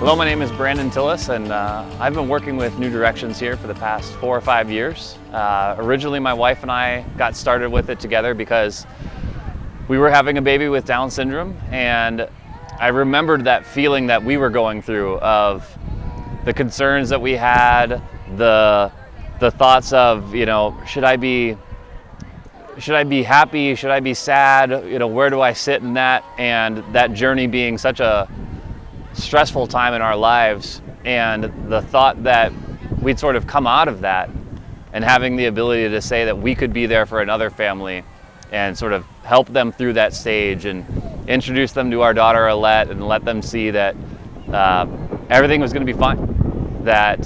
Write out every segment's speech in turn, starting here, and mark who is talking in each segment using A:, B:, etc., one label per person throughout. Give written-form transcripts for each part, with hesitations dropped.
A: Hello, my name is Brandon Tilus, and I've been working with New Directions here for the past 4 or 5 years. Originally, my wife and I got started with it together because we were having a baby with Down syndrome, and I remembered that feeling that we were going through of the concerns that we had, the thoughts of, should I be happy? Should I be sad? Where do I sit in that? And that journey being such a stressful time in our lives, and the thought that we'd sort of come out of that and having the ability to say that we could be there for another family and sort of help them through that stage and introduce them to our daughter Alette and let them see that everything was going to be fine, that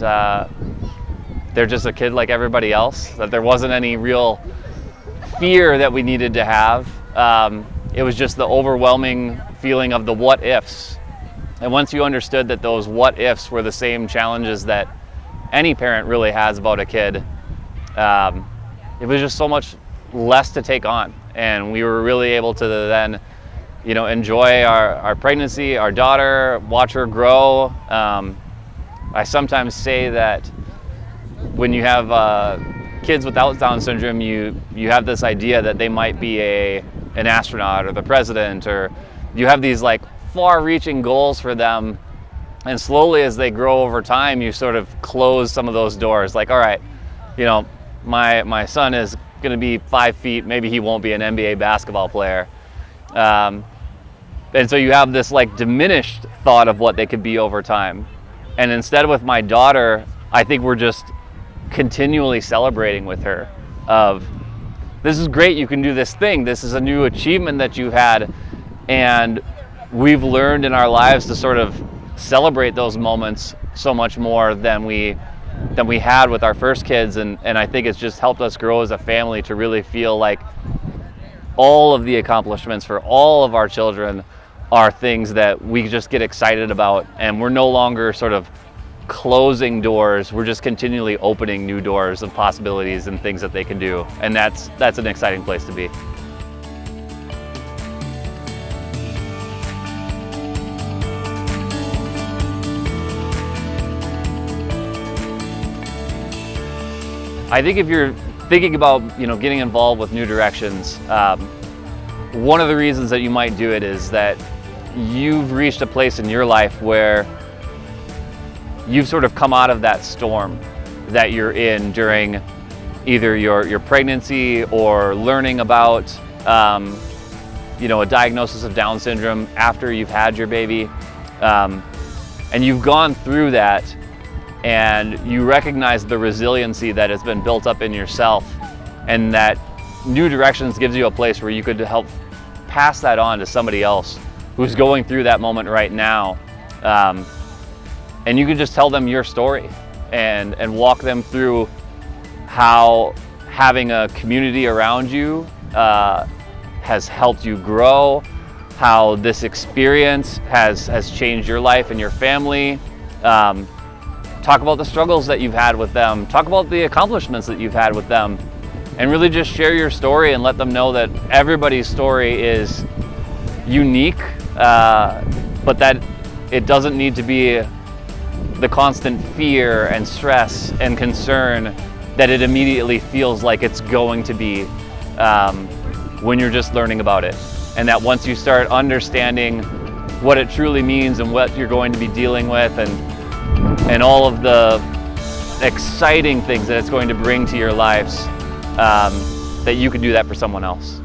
A: they're just a kid like everybody else, that there wasn't any real fear that we needed to have. It was just the overwhelming feeling of the what ifs. And once you understood that those what ifs were the same challenges that any parent really has about a kid, it was just so much less to take on. And we were really able to then, enjoy our pregnancy, our daughter, watch her grow. I sometimes say that when you have kids without Down syndrome, you have this idea that they might be an astronaut or the president, or you have these far-reaching goals for them, and slowly as they grow over time, you sort of close some of those doors. Like, all right, my son is going to be 5 feet, maybe he won't be an NBA basketball player, and so you have this diminished thought of what they could be over time. And instead, with my daughter, I think we're just continually celebrating with her of, this is great, you can do this thing, this is a new achievement that you've had, and we've learned in our lives to sort of celebrate those moments so much more than we had with our first kids, and I think it's just helped us grow as a family to really feel like all of the accomplishments for all of our children are things that we just get excited about, and we're no longer sort of closing doors, we're just continually opening new doors of possibilities and things that they can do, and that's an exciting place to be. I think if you're thinking about getting involved with New Directions, one of the reasons that you might do it is that you've reached a place in your life where you've sort of come out of that storm that you're in during either your pregnancy or learning about a diagnosis of Down syndrome after you've had your baby, and you've gone through that, and you recognize the resiliency that has been built up in yourself, and that New Directions gives you a place where you could help pass that on to somebody else who's going through that moment right now. And you can just tell them your story and walk them through how having a community around you has helped you grow, how this experience has changed your life and your family. Talk about the struggles that you've had with them, talk about the accomplishments that you've had with them, and really just share your story and let them know that everybody's story is unique, but that it doesn't need to be the constant fear and stress and concern that it immediately feels like it's going to be when you're just learning about it. And that once you start understanding what it truly means and what you're going to be dealing with, and all of the exciting things that it's going to bring to your lives, that you can do that for someone else.